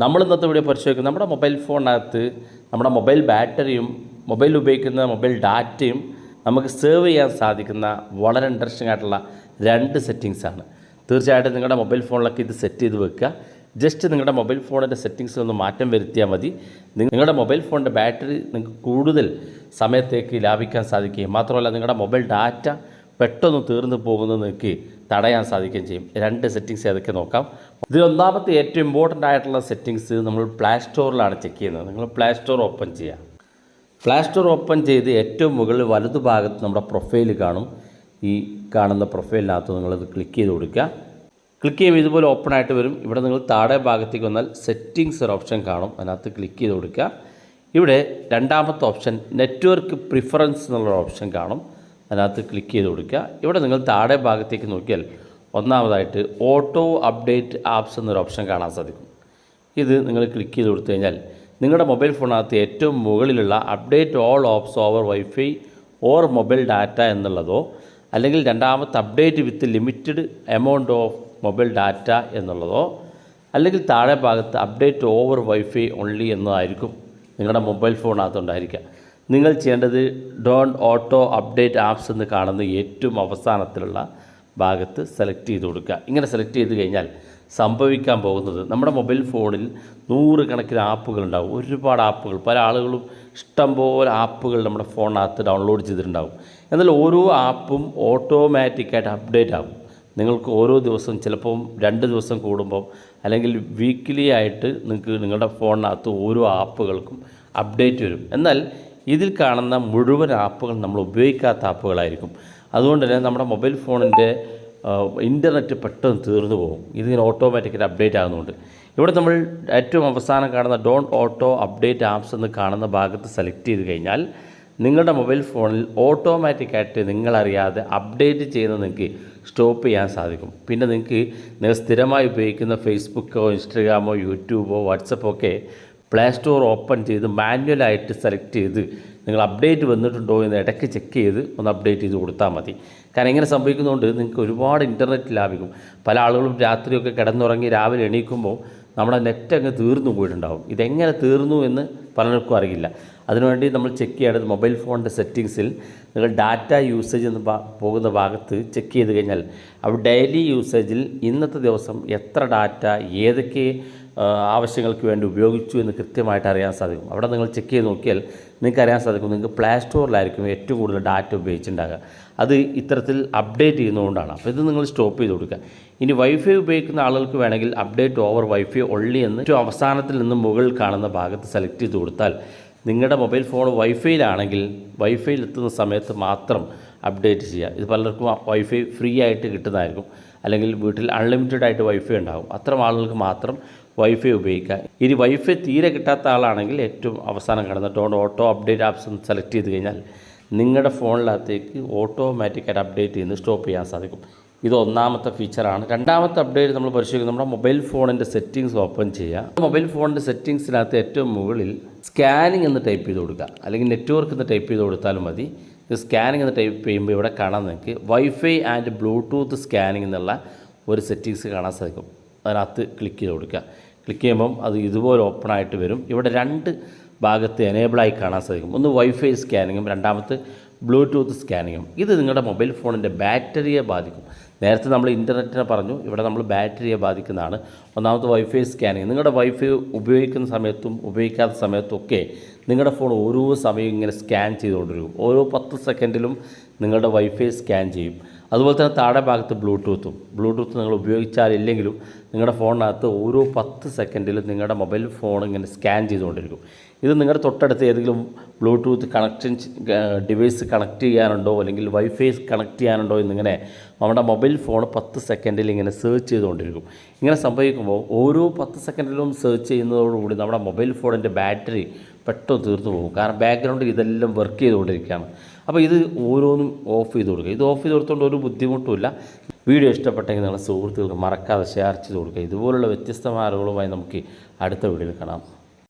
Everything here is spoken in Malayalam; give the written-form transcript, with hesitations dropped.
നമ്മൾ ഇന്നത്തെ വീഡിയോ പരിശോധിക്കുന്നത് നമ്മുടെ മൊബൈൽ ഫോണിനകത്ത് നമ്മുടെ മൊബൈൽ ബാറ്ററിയും മൊബൈൽ ഉപയോഗിക്കുന്ന മൊബൈൽ ഡാറ്റയും നമുക്ക് സേവ് ചെയ്യാൻ സാധിക്കുന്ന വളരെ ഇൻട്രസ്റ്റിംഗ് ആയിട്ടുള്ള രണ്ട് സെറ്റിങ്സാണ്. തീർച്ചയായിട്ടും നിങ്ങളുടെ മൊബൈൽ ഫോണിലൊക്കെ ഇത് സെറ്റ് ചെയ്ത് വെക്കുക. ജസ്റ്റ് നിങ്ങളുടെ മൊബൈൽ ഫോണിൻ്റെ സെറ്റിങ്സിൽ ഒന്ന് മാറ്റം വരുത്തിയാൽ മതി. നിങ്ങളുടെ മൊബൈൽ ഫോണിൻ്റെ ബാറ്ററി നിങ്ങൾക്ക് കൂടുതൽ സമയത്തേക്ക് ലാഭിക്കാൻ സാധിക്കുകയും മാത്രമല്ല നിങ്ങളുടെ മൊബൈൽ ഡാറ്റ പെട്ടെന്ന് തീർന്നു പോകുന്നത് നിങ്ങൾക്ക് തടയാൻ സാധിക്കുകയും ചെയ്യും. രണ്ട് സെറ്റിങ്സ് ഏതൊക്കെ നോക്കാം. ഇതിൽ ഒന്നാമത്തെ ഏറ്റവും ഇമ്പോർട്ടൻ്റ് ആയിട്ടുള്ള സെറ്റിങ്സ് നമ്മൾ പ്ലേ സ്റ്റോറിലാണ് ചെക്ക് ചെയ്യുന്നത്. നിങ്ങൾ പ്ലേ സ്റ്റോർ ഓപ്പൺ ചെയ്യുക. പ്ലേ സ്റ്റോർ ഓപ്പൺ ചെയ്ത് ഏറ്റവും മുകളിൽ വലതുഭാഗത്ത് നമ്മുടെ പ്രൊഫൈൽ കാണും. ഈ കാണുന്ന പ്രൊഫൈലിനകത്ത് നിങ്ങളത് ക്ലിക്ക് ചെയ്ത് കൊടുക്കുക. ക്ലിക്ക് ചെയ്യുമ്പോൾ ഇതുപോലെ ഓപ്പൺ ആയിട്ട് വരും. ഇവിടെ നിങ്ങൾ താഴെ ഭാഗത്തേക്ക് വന്നാൽ സെറ്റിങ്സ് ഒരു ഓപ്ഷൻ കാണും. അതിനകത്ത് ക്ലിക്ക് ചെയ്ത് കൊടുക്കുക. ഇവിടെ രണ്ടാമത്തെ ഓപ്ഷൻ നെറ്റ്വർക്ക് പ്രിഫറൻസ് എന്നുള്ള ഓപ്ഷൻ കാണും. അതിനകത്ത് ക്ലിക്ക് ചെയ്ത് കൊടുക്കുക. ഇവിടെ നിങ്ങൾ താഴെ ഭാഗത്തേക്ക് നോക്കിയാൽ ഒന്നാമതായിട്ട് ഓട്ടോ അപ്ഡേറ്റ് ആപ്സ് എന്നൊരു ഓപ്ഷൻ കാണാൻ സാധിക്കും. ഇത് നിങ്ങൾ ക്ലിക്ക് ചെയ്ത് കൊടുത്തു കഴിഞ്ഞാൽ നിങ്ങളുടെ മൊബൈൽ ഫോണിനകത്ത് ഏറ്റവും മുകളിലുള്ള update all apps over wifi or mobile data എന്നുള്ളതോ അല്ലെങ്കിൽ രണ്ടാമത്തെ update with limited amount of mobile data എന്നുള്ളതോ അല്ലെങ്കിൽ താഴെ ഭാഗത്ത് അപ്ഡേറ്റ് ഓവർ വൈഫൈ ഓൺലി എന്നതായിരിക്കും നിങ്ങളുടെ മൊബൈൽ ഫോണിനകത്തുണ്ടായിരിക്കുക. നിങ്ങൾ ചെയ്യേണ്ടത് ഡോണ്ട് ഓട്ടോ അപ്ഡേറ്റ് ആപ്സ് എന്ന് കാണുന്ന ഏറ്റവും അവസാനത്തിലുള്ള ഭാഗത്ത് സെലക്ട് ചെയ്ത് കൊടുക്കുക. ഇങ്ങനെ സെലക്ട് ചെയ്ത് കഴിഞ്ഞാൽ സംഭവിക്കാൻ പോകുന്നത് നമ്മുടെ മൊബൈൽ ഫോണിൽ നൂറുകണക്കിന് ആപ്പുകളുണ്ടാകും. ഒരുപാട് ആപ്പുകൾ, പല ആളുകളും ഇഷ്ടംപോലെ ആപ്പുകൾ നമ്മുടെ ഫോണിനകത്ത് ഡൗൺലോഡ് ചെയ്തിട്ടുണ്ടാകും. എന്നാൽ ഓരോ ആപ്പും ഓട്ടോമാറ്റിക്കായിട്ട് അപ്ഡേറ്റ് ആകും. നിങ്ങൾക്ക് ഓരോ ദിവസം ചിലപ്പം 2 ദിവസം കൂടുമ്പം അല്ലെങ്കിൽ വീക്കിലി ആയിട്ട് നിങ്ങൾക്ക് നിങ്ങളുടെ ഫോണിനകത്ത് ഓരോ ആപ്പുകൾക്കും അപ്ഡേറ്റ് വരും. എന്നാൽ ഇതിൽ കാണുന്ന മുഴുവൻ ആപ്പുകൾ നമ്മൾ ഉപയോഗിക്കാത്ത ആപ്പുകളായിരിക്കും. അതുകൊണ്ട് തന്നെ നമ്മുടെ മൊബൈൽ ഫോണിൻ്റെ ഇൻ്റർനെറ്റ് പെട്ടെന്ന് തീർന്നു പോകും. ഇതിങ്ങനെ ഓട്ടോമാറ്റിക്കലി അപ്ഡേറ്റ് ആകുന്നുണ്ട്. ഇവിടെ നമ്മൾ ഏറ്റവും അവസാനം കാണുന്ന ഡോണ്ട് ഓട്ടോ അപ്ഡേറ്റ് ആപ്സ് എന്ന് കാണുന്ന ഭാഗത്ത് സെലക്ട് ചെയ്ത് കഴിഞ്ഞാൽ നിങ്ങളുടെ മൊബൈൽ ഫോണിൽ ഓട്ടോമാറ്റിക്കായിട്ട് നിങ്ങളറിയാതെ അപ്ഡേറ്റ് ചെയ്യുന്നത് നിങ്ങൾക്ക് സ്റ്റോപ്പ് ചെയ്യാൻ സാധിക്കും. പിന്നെ നിങ്ങൾ സ്ഥിരമായി ഉപയോഗിക്കുന്ന ഫേസ്ബുക്കോ ഇൻസ്റ്റഗ്രാമോ യൂട്യൂബോ വാട്സപ്പോ ഒക്കെ പ്ലേ സ്റ്റോർ ഓപ്പൺ ചെയ്ത് മാനുവലായിട്ട് സെലക്ട് ചെയ്ത് നിങ്ങൾ അപ്ഡേറ്റ് വന്നിട്ടുണ്ടോ എന്ന് ഇടയ്ക്ക് ചെക്ക് ചെയ്ത് ഒന്ന് അപ്ഡേറ്റ് ചെയ്ത് കൊടുത്താൽ മതി. കാരണം ഇങ്ങനെ സംഭവിക്കുന്നതുകൊണ്ട് നിങ്ങൾക്ക് ഒരുപാട് ഇൻ്റർനെറ്റ് ലാഭിക്കും. പല ആളുകളും രാത്രിയൊക്കെ കിടന്നുറങ്ങി രാവിലെ എണീക്കുമ്പോൾ നമ്മുടെ നെറ്റ് അങ്ങ് തീർന്നു പോയിട്ടുണ്ടാകും. ഇതെങ്ങനെ തീർന്നു എന്ന് പലർക്കും അറിയില്ല. അതിനുവേണ്ടി നമ്മൾ ചെക്ക് ചെയ്യേണ്ടത് മൊബൈൽ ഫോണിൻ്റെ സെറ്റിങ്സിൽ നിങ്ങൾ ഡാറ്റ യൂസേജ് എന്ന് പോകുന്ന ഭാഗത്ത് ചെക്ക് ചെയ്ത് കഴിഞ്ഞാൽ അവിടെ ഡെയിലി യൂസേജിൽ ഇന്നത്തെ ദിവസം എത്ര ഡാറ്റ ഏതൊക്കെ ആവശ്യങ്ങൾക്ക് വേണ്ടി ഉപയോഗിച്ചു എന്ന് കൃത്യമായിട്ട് അറിയാൻ സാധിക്കും. അവിടെ നിങ്ങൾ ചെക്ക് ചെയ്ത് നോക്കിയാൽ നിങ്ങൾക്ക് അറിയാൻ സാധിക്കും നിങ്ങൾക്ക് പ്ലേ സ്റ്റോറിലായിരിക്കും ഏറ്റവും കൂടുതൽ ഡാറ്റ ഉപയോഗിച്ചിട്ടുണ്ടാകുക. അത് ഇത്തരത്തിൽ അപ്ഡേറ്റ് ചെയ്യുന്നതുകൊണ്ടാണ്. അപ്പോൾ ഇത് നിങ്ങൾ സ്റ്റോപ്പ് ചെയ്ത് കൊടുക്കുക. ഇനി വൈഫൈ ഉപയോഗിക്കുന്ന ആളുകൾക്ക് വേണമെങ്കിൽ അപ്ഡേറ്റ് ഓവർ വൈഫൈ ഒള്ളി എന്ന് ഏറ്റവും അവസാനത്തിൽ നിന്ന് മുകളിൽ കാണുന്ന ഭാഗത്ത് സെലക്ട് ചെയ്ത് കൊടുത്താൽ നിങ്ങളുടെ മൊബൈൽ ഫോൺ വൈഫൈയിലാണെങ്കിൽ വൈഫൈയിൽ എത്തുന്ന സമയത്ത് മാത്രം അപ്ഡേറ്റ് ചെയ്യുക. ഇത് പലർക്കും വൈഫൈ ഫ്രീ ആയിട്ട് കിട്ടുന്നതായിരിക്കും. അല്ലെങ്കിൽ വീട്ടിൽ അൺലിമിറ്റഡ് ആയിട്ട് വൈഫൈ ഉണ്ടാകും. അത്തരം ആളുകൾക്ക് മാത്രം വൈഫൈ ഉപയോഗിക്കുക. ഇനി വൈഫൈ തീരെ കിട്ടാത്ത ആളാണെങ്കിൽ ഏറ്റവും അവസാനം കാണുന്ന ഡോണ്ട് ഓട്ടോ അപ്ഡേറ്റ് ആപ്സ് എന്ന് സെലക്ട് ചെയ്ത് കഴിഞ്ഞാൽ നിങ്ങളുടെ ഫോണിനകത്തേക്ക് ഓട്ടോമാറ്റിക്കായിട്ട് അപ്ഡേറ്റ് ചെയ്യുന്നത് സ്റ്റോപ്പ് ചെയ്യാൻ സാധിക്കും. ഇത് ഒന്നാമത്തെ ഫീച്ചറാണ്. രണ്ടാമത്തെ അപ്ഡേറ്റ് നമ്മൾ പരിശോധിക്കുന്നത് നമ്മുടെ മൊബൈൽ ഫോണിൻ്റെ സെറ്റിങ്സ് ഓപ്പൺ ചെയ്യുക. മൊബൈൽ ഫോണിൻ്റെ സെറ്റിങ്സിനകത്ത് ഏറ്റവും മുകളിൽ സ്കാനിങ് എന്ന് ടൈപ്പ് ചെയ്ത് കൊടുക്കുക, അല്ലെങ്കിൽ നെറ്റ്വർക്ക് എന്ന് ടൈപ്പ് ചെയ്ത് കൊടുത്താലും മതി. ഇത് സ്കാനിങ് എന്ന് ടൈപ്പ് ചെയ്യുമ്പോൾ ഇവിടെ കാണാൻ നിങ്ങൾക്ക് വൈഫൈ ആൻഡ് ബ്ലൂടൂത്ത് സ്കാനിങ് എന്നുള്ള ഒരു സെറ്റിങ്സ് കാണാൻ സാധിക്കും. അതിനകത്ത് ക്ലിക്ക് ചെയ്ത് കൊടുക്കുക. ക്ലിക്ക് ചെയ്യുമ്പം അത് ഇതുപോലെ ഓപ്പൺ ആയിട്ട് വരും. ഇവിടെ 2 ഭാഗത്ത് എനേബിളായി കാണാൻ സാധിക്കും. ഒന്ന് വൈഫൈ സ്കാനിങ്ങും രണ്ടാമത്തെ ബ്ലൂടൂത്ത് സ്കാനിങ്ങും. ഇത് നിങ്ങളുടെ മൊബൈൽ ഫോണിൻ്റെ ബാറ്ററിയെ ബാധിക്കും. നേരത്തെ നമ്മൾ ഇൻ്റർനെറ്റിനെ പറഞ്ഞു, ഇവിടെ നമ്മൾ ബാറ്ററിയെ ബാധിക്കുന്നതാണ്. ഒന്നാമത്തെ വൈഫൈ സ്കാനിങ്. നിങ്ങളുടെ വൈഫൈ ഉപയോഗിക്കുന്ന സമയത്തും ഉപയോഗിക്കാത്ത സമയത്തും ഒക്കെ നിങ്ങളുടെ ഫോൺ ഓരോ സമയവും ഇങ്ങനെ സ്കാൻ ചെയ്തുകൊണ്ടിരിക്കും. ഓരോ 10 സെക്കൻഡിലും നിങ്ങളുടെ വൈഫൈ സ്കാൻ ചെയ്യും. അതുപോലെ തന്നെ താഴെ ഭാഗത്ത് ബ്ലൂടൂത്ത് നിങ്ങൾ ഉപയോഗിച്ചാലില്ലെങ്കിലും നിങ്ങളുടെ ഫോണിനകത്ത് ഓരോ 10 സെക്കൻഡിലും നിങ്ങളുടെ മൊബൈൽ ഫോൺ ഇങ്ങനെ സ്കാൻ ചെയ്തുകൊണ്ടിരിക്കും. ഇത് നിങ്ങളുടെ തൊട്ടടുത്ത് ഏതെങ്കിലും ബ്ലൂടൂത്ത് കണക്ഷൻ ഡിവൈസ് കണക്ട് ചെയ്യാനുണ്ടോ അല്ലെങ്കിൽ വൈഫൈ കണക്ട് ചെയ്യാനുണ്ടോ എന്നിങ്ങനെ നമ്മുടെ മൊബൈൽ ഫോൺ 10 സെക്കൻഡിൽ ഇങ്ങനെ സെർച്ച് ചെയ്തുകൊണ്ടിരിക്കും. ഇങ്ങനെ സംഭവിക്കുമ്പോൾ ഓരോ 10 സെക്കൻഡിലും സെർച്ച് ചെയ്യുന്നതോടുകൂടി നമ്മുടെ മൊബൈൽ ഫോണിൻ്റെ ബാറ്ററി പെട്ടെന്ന് തീർന്നു പോകും. കാരണം ബാക്ക്ഗ്രൗണ്ടിൽ ഇതെല്ലാം വർക്ക് ചെയ്തുകൊണ്ടിരിക്കുകയാണ്. അപ്പോൾ ഇത് ഓരോന്നും ഓഫ് ചെയ്ത് കൊടുക്കുക. ഇത് ഓഫ് ചെയ്ത് കൊടുത്തുകൊണ്ട് ഒരു ബുദ്ധിമുട്ടുമില്ല. വീഡിയോ ഇഷ്ടപ്പെട്ടെങ്കിൽ നിങ്ങളുടെ സുഹൃത്തുക്കൾക്ക് മറക്കാതെ ഷെയർ ചെയ്ത് കൊടുക്കുക. ഇതുപോലുള്ള വ്യത്യസ്തമായ അറിവുകളുമായി നമുക്ക് അടുത്ത വീഡിയോയിൽ കാണാം.